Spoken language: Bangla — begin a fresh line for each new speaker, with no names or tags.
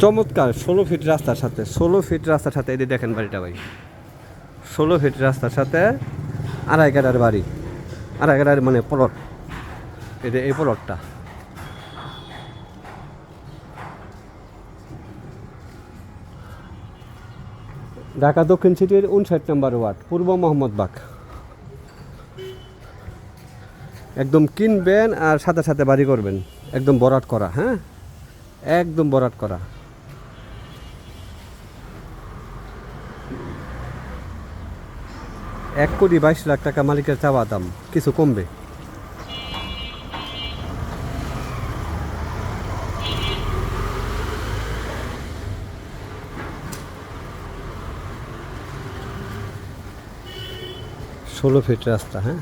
চমৎকার 16 ফিট রাস্তার সাথে, 16 ফিট রাস্তার সাথে। এই যে দেখেন বাড়িটা ভাই, 16 ফিট রাস্তার সাথে আড়াই কাঠার বাড়ি, আড়াই কাঠার মানে প্লট। এই যে এই প্লটটা ঢাকা দক্ষিণ সিটির 59 নম্বর ওয়ার্ড, পূর্ব মোহাম্মদবাগ। একদম কিনবেন আর সাথে সাথে বাড়ি করবেন, একদম বরাট করা। হ্যাঁ, একদম বরাট করা। 1,22,00,000 টাকা মালিকের চাওয়া দাম, কিছু কমবে। ষোলো ফিট রাস্তা। হ্যাঁ।